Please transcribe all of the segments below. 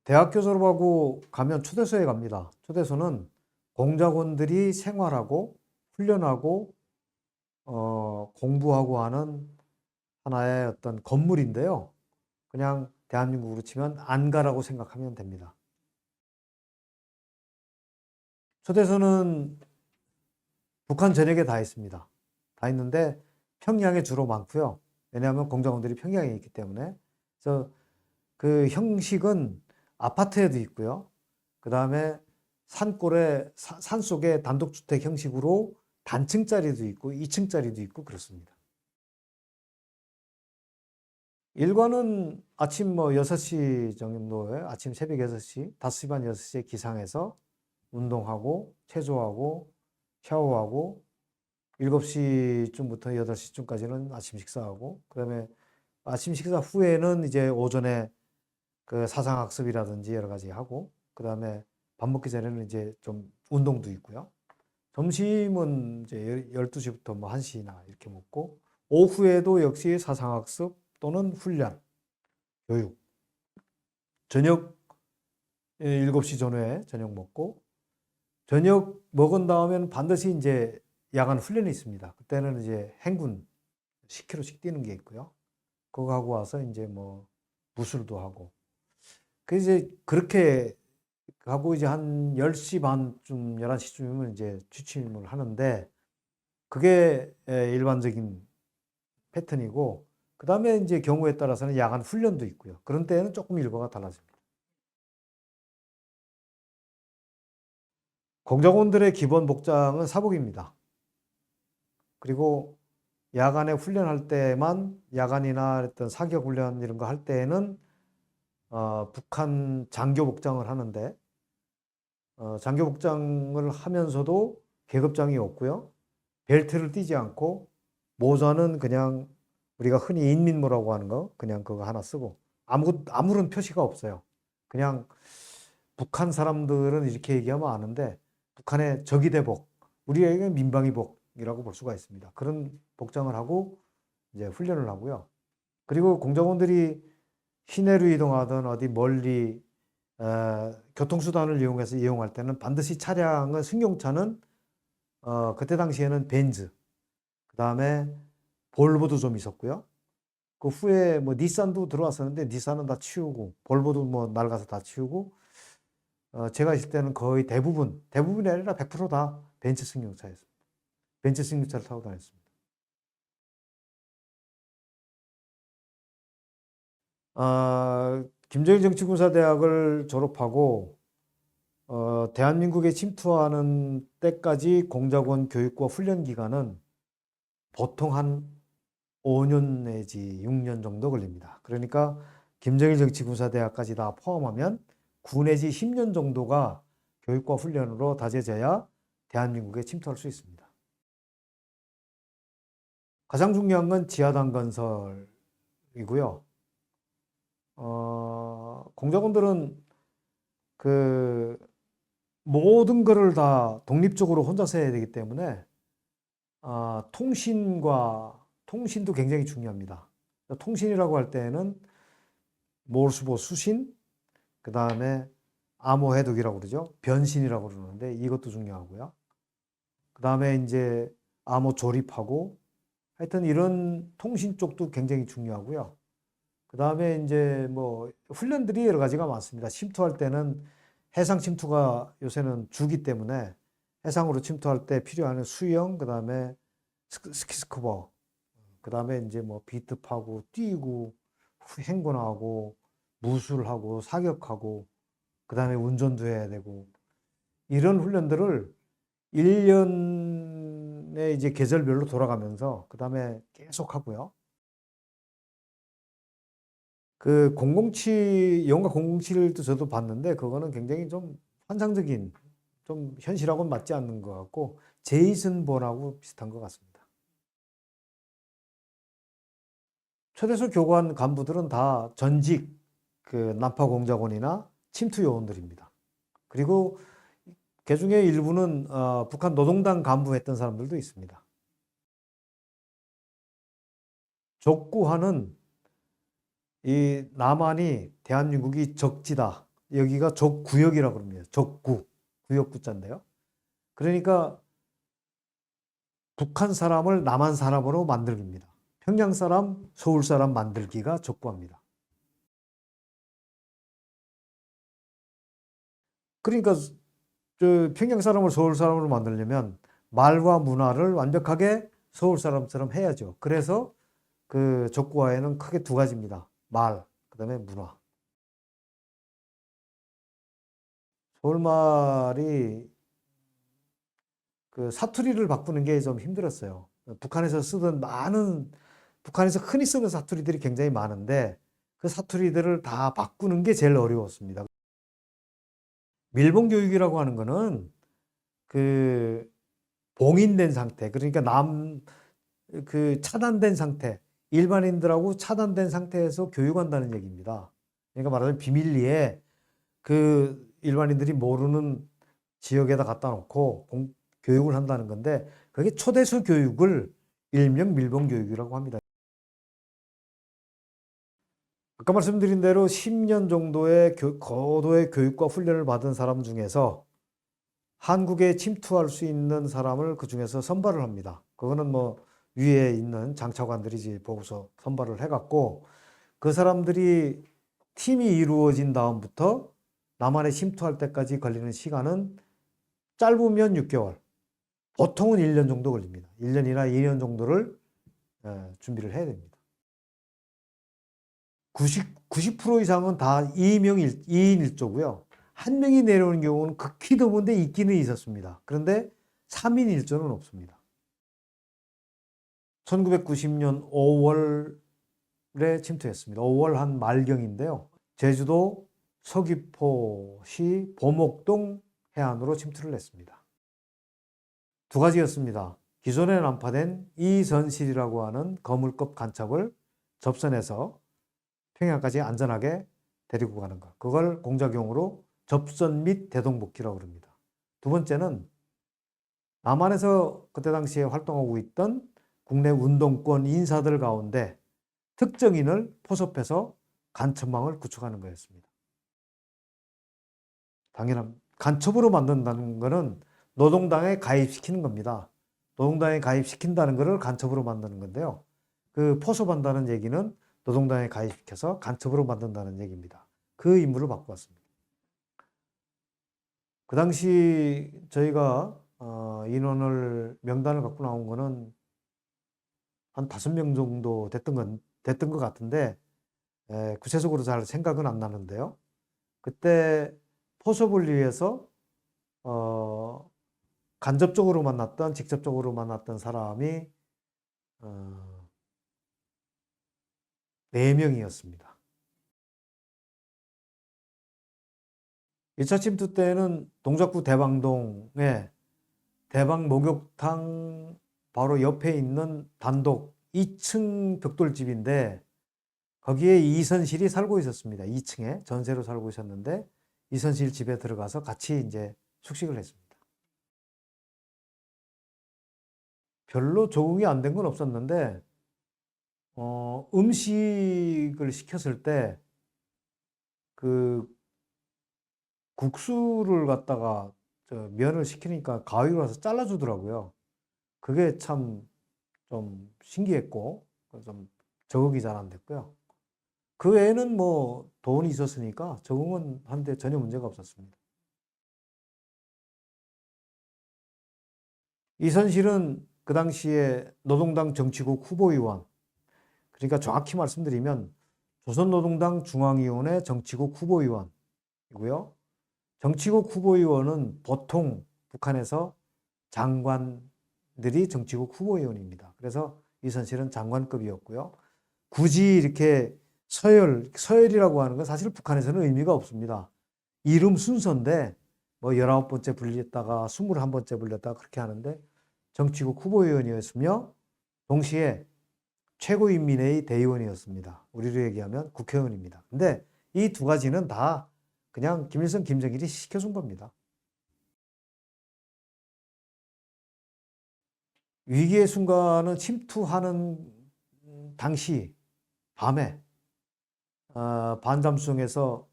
대학교 졸업하고 가면 초대소에 갑니다. 초대소는 공작원들이 생활하고 훈련하고 공부하고 하는 하나의 어떤 건물인데요. 그냥 대한민국으로 치면 안가라고 생각하면 됩니다. 초대소는 북한 전역에 다 있습니다. 다 있는데 평양에 주로 많고요. 왜냐하면 공작원들이 평양에 있기 때문에. 그래서 그 형식은 아파트에도 있고요. 그 다음에 산속에 단독주택 형식으로 단층짜리도 있고 2층짜리도 있고 그렇습니다. 일과는 아침 6시 정도에 아침 새벽 6시, 5시 반 6시에 기상해서 운동하고 체조하고 샤워하고 7시쯤부터 8시쯤까지는 아침 식사하고 그다음에 아침 식사 후에는 이제 오전에 그 사상학습이라든지 여러 가지 하고 그다음에 밥 먹기 전에는 이제 좀 운동도 있고요. 점심은 이제 12시부터 1시나 이렇게 먹고 오후에도 역시 사상학습 또는 훈련, 교육. 저녁 7시 전후에 저녁 먹고 저녁 먹은 다음에는 반드시 이제 야간 훈련이 있습니다. 그때는 이제 행군 10km씩 뛰는 게 있고요. 그거 하고 와서 이제 무술도 하고. 그 이제 그렇게 하고 이제 한 10시 반쯤, 11시쯤이면 이제 취침을 하는데 그게 일반적인 패턴이고 그 다음에 이제 경우에 따라서는 야간 훈련도 있고요. 그런 때에는 조금 일과가 달라집니다. 공작원들의 기본 복장은 사복입니다. 그리고 야간에 훈련할 때만 야간이나 어떤 사격 훈련 이런 거 할 때에는 북한 장교 복장을 하는데 장교 복장을 하면서도 계급장이 없고요. 벨트를 띠지 않고 모자는 그냥 우리가 흔히 인민모라고 하는 거 그냥 그거 하나 쓰고 아무런 표시가 없어요. 그냥 북한 사람들은 이렇게 얘기하면 아는데 북한의 적이대복, 우리에게 민방위복이라고 볼 수가 있습니다. 그런 복장을 하고 이제 훈련을 하고요. 그리고 공작원들이 시내로 이동하든 어디 멀리 교통수단을 이용해서 이용할 때는 반드시 차량은 승용차는 그때 당시에는 벤츠, 그 다음에 볼보도 좀 있었고요. 그 후에 닛산도 들어왔었는데 닛산은 다 치우고 볼보도 낡아서 다 치우고 제가 있을 때는 거의 대부분이 아니라 100%다 벤츠 승용차였습니다. 벤츠 승용차를 타고 다녔습니다. 김정일 정치군사대학을 졸업하고 대한민국에 침투하는 때까지 공작원 교육과 훈련 기간은 보통 한 5년 내지 6년 정도 걸립니다. 그러니까 김정일 정치군사대학까지 다 포함하면 9 내지 10년 정도가 교육과 훈련으로 다져져야 대한민국에 침투할 수 있습니다. 가장 중요한 건 지하당 건설이고요. 공작원들은 그 모든 것을 다 독립적으로 혼자서 해야 되기 때문에 통신도 굉장히 중요합니다. 통신이라고 할 때는 모르스보 수신, 그 다음에 암호 해독이라고 그러죠. 변신이라고 그러는데 이것도 중요하고요. 그 다음에 이제 암호 조립하고 하여튼 이런 통신 쪽도 굉장히 중요하고요. 그 다음에 이제 훈련들이 여러 가지가 많습니다. 침투할 때는 해상 침투가 요새는 주기 때문에 해상으로 침투할 때 필요한 수영, 그 다음에 스키스쿠버, 그 다음에 이제 비트하고 뛰고 행군하고 무술하고 사격하고 그 다음에 운전도 해야 되고 이런 훈련들을 1년에 이제 계절별로 돌아가면서 그 다음에 계속 하고요. 그 007, 영화 007도 저도 봤는데 그거는 굉장히 좀 환상적인 좀 현실하고는 맞지 않는 것 같고 제이슨 본하고 비슷한 것 같습니다. 초대소 교관 간부들은 다 전직 그 난파공작원이나 침투 요원들입니다. 그리고 그 중에 일부는 북한 노동당 간부했던 사람들도 있습니다. 족구하는 이 남한이 대한민국이 적지다, 여기가 적구역이라고 합니다. 적구, 구역구자인데요. 그러니까 북한 사람을 남한 사람으로 만들기입니다. 평양 사람, 서울 사람 만들기가 적구합니다. 그러니까 평양 사람을 서울 사람으로 만들려면 말과 문화를 완벽하게 서울 사람처럼 해야죠. 그래서 그 적구화에는 크게 두 가지입니다. 말, 그다음에 문화. 서울말이 그 사투리를 바꾸는 게 좀 힘들었어요. 북한에서 쓰던 북한에서 흔히 쓰는 사투리들이 굉장히 많은데 그 사투리들을 다 바꾸는 게 제일 어려웠습니다. 밀봉 교육이라고 하는 거는 그 봉인된 상태, 그러니까 차단된 상태, 일반인들하고 차단된 상태에서 교육한다는 얘기입니다. 그러니까 말하자면 비밀리에 그 일반인들이 모르는 지역에다 갖다 놓고 교육을 한다는 건데 그게 초대수 교육을 일명 밀봉 교육이라고 합니다. 아까 말씀드린 대로 10년 정도의 고도의 교육과 훈련을 받은 사람 중에서 한국에 침투할 수 있는 사람을 그 중에서 선발을 합니다. 그거는 뭐 위에 있는 장차관들이 보고서 선발을 해갖고 그 사람들이 팀이 이루어진 다음부터 남한에 침투할 때까지 걸리는 시간은 짧으면 6개월, 보통은 1년 정도 걸립니다. 1년이나 2년 정도를 준비를 해야 됩니다. 90% 이상은 다 2인 1조고요. 한 명이 내려오는 경우는 극히 드문데 있기는 있었습니다. 그런데 3인 1조는 없습니다. 1990년 5월에 침투했습니다. 5월 한 말경인데요. 제주도 서귀포시 보목동 해안으로 침투를 했습니다. 두 가지였습니다. 기존에 난파된 이선실이라고 하는 거물급 간첩을 접선해서 평양까지 안전하게 데리고 가는 것. 그걸 공작용어로 접선 및 대동복귀라고 합니다. 두 번째는 남한에서 그때 당시에 활동하고 있던 국내 운동권 인사들 가운데 특정인을 포섭해서 간첩망을 구축하는 거였습니다. 당연한 간첩으로 만든다는 것은 노동당에 가입시키는 겁니다. 노동당에 가입시킨다는 것을 간첩으로 만드는 건데요. 그 포섭한다는 얘기는 노동당에 가입시켜서 간첩으로 만든다는 얘기입니다. 그 임무를 맡고 왔습니다. 그 당시 저희가 명단을 갖고 나온 거는 한 5명 정도 됐던 것 같은데 구체적으로 잘 생각은 안 나는데요. 그때 포섭을 위해서 간접적으로 만났던 직접적으로 만났던 사람이 4명이었습니다. 1차 침투 때는 동작구 대방동에 대방 목욕탕 바로 옆에 있는 단독 2층 벽돌집인데 거기에 이선실이 살고 있었습니다. 2층에 전세로 살고 있었는데 이선실 집에 들어가서 같이 이제 숙식을 했습니다. 별로 적응이 안 된 건 없었는데 음식을 시켰을 때 그 국수를 갖다가 면을 시키니까 가위로 와서 잘라주더라고요. 그게 참 좀 신기했고 좀 적응이 잘 안 됐고요. 그 외에는 뭐 돈이 있었으니까 적응은 하는데 전혀 문제가 없었습니다. 이선실은 그 당시에 노동당 정치국 후보위원, 그러니까 정확히 말씀드리면 조선노동당 중앙위원회 정치국 후보위원이고요. 정치국 후보위원은 보통 북한에서 장관들이 정치국 후보위원입니다. 그래서 이선실은 장관급이었고요. 굳이 이렇게 서열이라고 하는 건 사실 북한에서는 의미가 없습니다. 이름 순서인데 뭐 19번째 불렸다가 21번째 불렸다가 그렇게 하는데 정치국 후보위원이었으며 동시에 최고인민회의 대의원이었습니다. 우리로 얘기하면 국회의원입니다. 근데 이 두 가지는 다 그냥 김일성, 김정일이 시켜준 겁니다. 위기의 순간은 침투하는 당시 밤에 반잠송에서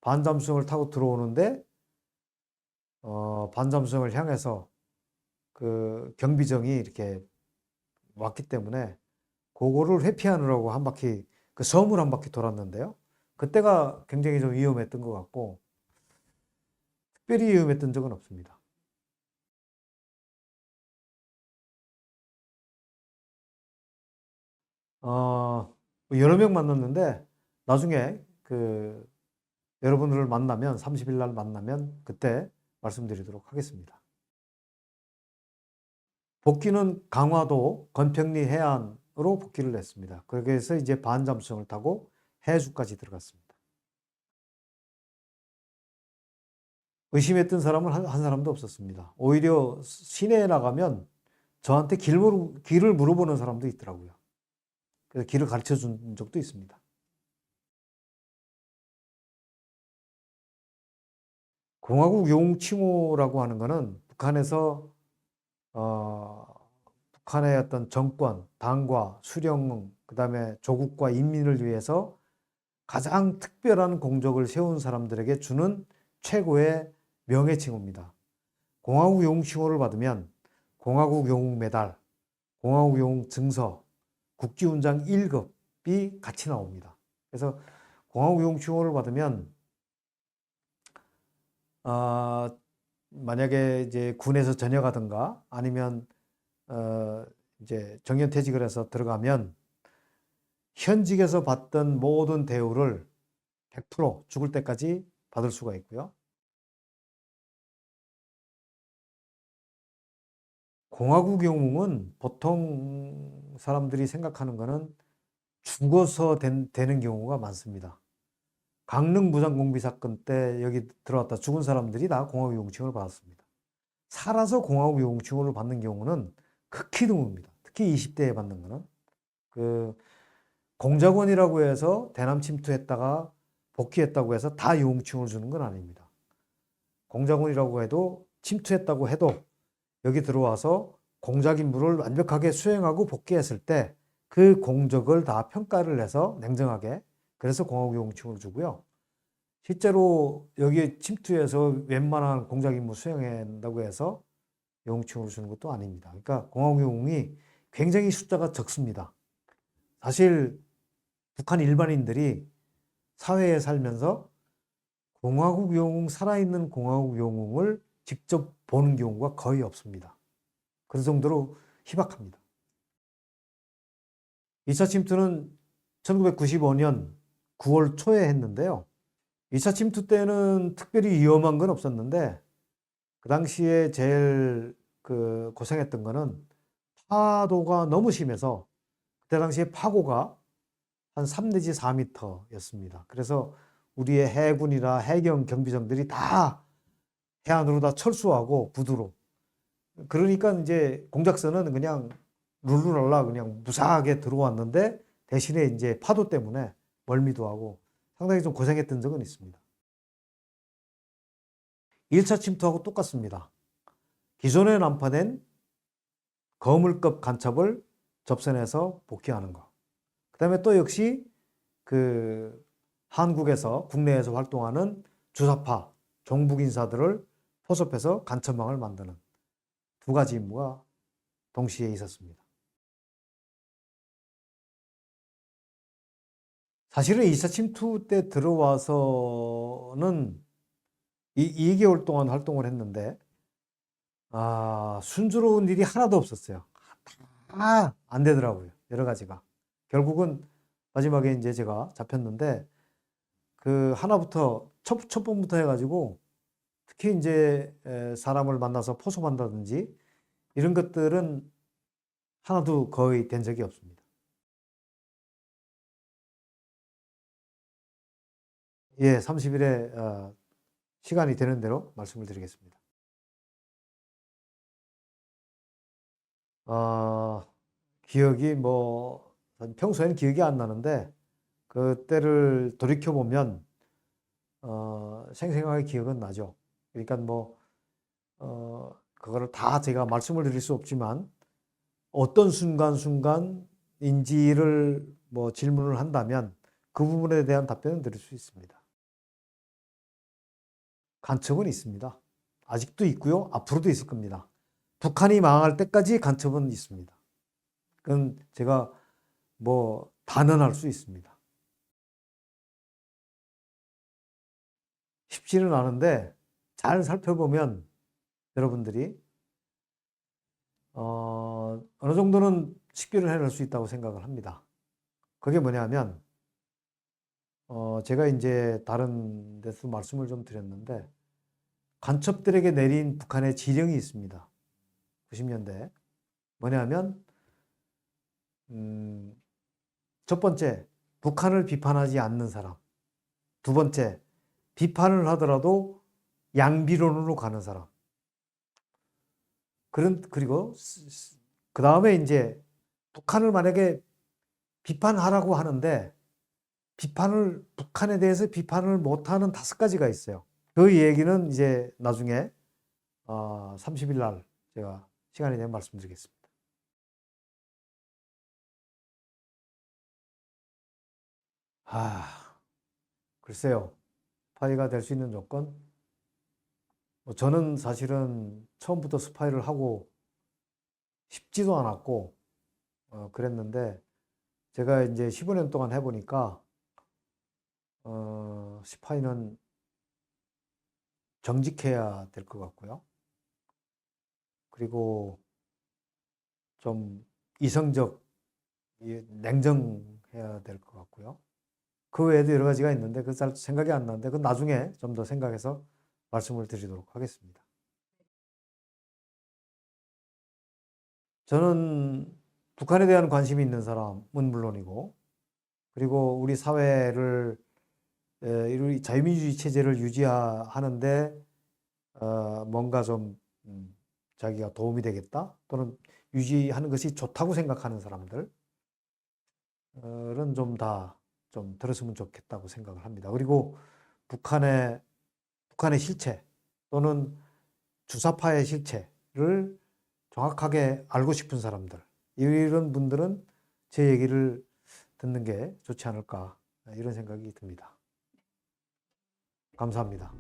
반잠수정을 타고 들어오는데 반잠수정을 향해서 그 경비정이 이렇게 왔기 때문에 그거를 회피하느라고 한 바퀴 그 섬을 한 바퀴 돌았는데요. 그때가 굉장히 좀 위험했던 것 같고 특별히 위험했던 적은 없습니다. 여러 명 만났는데 나중에 그 여러분들을 만나면 30일 날 만나면 그때 말씀드리도록 하겠습니다. 복귀는 강화도 건평리 해안으로 복귀를 했습니다. 그래서 이제 반잠수정을 타고 해주까지 들어갔습니다. 의심했던 사람은 한 사람도 없었습니다. 오히려 시내에 나가면 저한테 길을 물어보는 사람도 있더라고요. 그래서 길을 가르쳐 준 적도 있습니다. 공화국 영웅칭호라고 하는 것은 북한에서 북한의 어떤 정권, 당과 수령, 그다음에 조국과 인민을 위해서 가장 특별한 공적을 세운 사람들에게 주는 최고의 명예칭호입니다. 공화국 영웅칭호를 받으면 공화국 영웅 메달, 공화국 영웅 증서, 국기훈장 1급이 같이 나옵니다. 그래서 공화국 영웅칭호를 받으면 만약에 이제 군에서 전역하든가 아니면 이제 정년퇴직을 해서 들어가면 현직에서 받던 모든 대우를 100% 죽을 때까지 받을 수가 있고요. 공화국 영웅은 보통 사람들이 생각하는 것은 죽어서 되는 경우가 많습니다. 강릉 무장공비 사건 때 여기 들어왔다 죽은 사람들이 다 공화국 영웅칭호를 받았습니다. 살아서 공화국 영웅칭호를 받는 경우는 극히 드뭅니다. 특히 20대에 받는 것은 그 공작원이라고 해서 대남 침투했다가 복귀했다고 해서 다 영웅칭호를 주는 건 아닙니다. 공작원이라고 해도 침투했다고 해도 여기 들어와서 공작 임무를 완벽하게 수행하고 복귀했을 때 그 공적을 다 평가를 해서 냉정하게 그래서 공화국 영웅칭호를 주고요. 실제로 여기 침투해서 웬만한 공작 임무 수행한다고 해서 영웅칭호를 주는 것도 아닙니다. 그러니까 공화국 영웅이 굉장히 숫자가 적습니다. 사실 북한 일반인들이 사회에 살면서 공화국 영웅, 살아있는 공화국 영웅을 직접 보는 경우가 거의 없습니다. 그 정도로 희박합니다. 2차 침투는 1995년 9월 초에 했는데요. 2차 침투 때는 특별히 위험한 건 없었는데 그 당시에 제일 고생했던 거는 파도가 너무 심해서 그때 당시에 파고가 한 3 내지 4m였습니다. 그래서 우리의 해군이나 해경 경비정들이 다 해안으로 다 철수하고 부두로. 그러니까 이제 공작선은 그냥 룰루랄라 그냥 무사하게 들어왔는데 대신에 이제 파도 때문에 멀미도 하고 상당히 좀 고생했던 적은 있습니다. 1차 침투하고 똑같습니다. 기존에 난파된 거물급 간첩을 접선해서 복귀하는 거. 그 다음에 또 역시 그 한국에서 국내에서 활동하는 주사파 종북 인사들을 포섭해서 간첩망을 만드는 두 가지 임무가 동시에 있었습니다. 사실은 2차 침투 때 들어와서는 2개월 동안 활동을 했는데 순조로운 일이 하나도 없었어요. 다 안 되더라고요. 여러 가지가. 결국은 마지막에 이제 제가 잡혔는데 그 하나부터 첫 번부터 해가지고 특히 이제 사람을 만나서 포섭한다든지 이런 것들은 하나도 거의 된 적이 없습니다. 예, 30일에 시간이 되는 대로 말씀을 드리겠습니다. 기억이 뭐 평소에는 기억이 안 나는데 그때를 돌이켜 보면 생생하게 기억은 나죠. 그러니까 뭐 그거를 다 제가 말씀을 드릴 수 없지만 어떤 순간순간인지를 뭐 질문을 한다면 그 부분에 대한 답변은 드릴 수 있습니다. 간첩은 있습니다. 아직도 있고요. 앞으로도 있을 겁니다. 북한이 망할 때까지 간첩은 있습니다. 그건 제가 뭐 단언할 수 있습니다. 쉽지는 않은데 잘 살펴보면 여러분들이 어느 정도는 식별을 해낼 수 있다고 생각을 합니다. 그게 뭐냐면 제가 이제 다른 데서 말씀을 좀 드렸는데 간첩들에게 내린 북한의 지령이 있습니다. 90년대 뭐냐면 첫 번째 북한을 비판하지 않는 사람, 두 번째 비판을 하더라도 양비론으로 가는 사람. 그리고 그 다음에 이제 북한을 만약에 비판하라고 하는데 북한에 대해서 비판을 못하는 5가지가 있어요. 그 얘기는 이제 나중에 30일 날 제가 시간이 되면 말씀드리겠습니다. 글쎄요. 스파이가 될 수 있는 조건? 저는 사실은 처음부터 스파이를 하고 싶지도 않았고 그랬는데 제가 이제 15년 동안 해보니까 스파이는 정직해야 될 것 같고요. 그리고 좀 이성적, 냉정해야 될 것 같고요. 그 외에도 여러 가지가 있는데 그 잘 생각이 안 나는데 그 나중에 좀 더 생각해서 말씀을 드리도록 하겠습니다. 저는 북한에 대한 관심이 있는 사람은 물론이고 그리고 우리 사회를 자유민주주의 체제를 유지하는데 뭔가 좀 자기가 도움이 되겠다 또는 유지하는 것이 좋다고 생각하는 사람들은 좀 다 좀 들었으면 좋겠다고 생각을 합니다. 그리고 북한의 실체 또는 주사파의 실체를 정확하게 알고 싶은 사람들, 이런 분들은 제 얘기를 듣는 게 좋지 않을까 이런 생각이 듭니다. 감사합니다.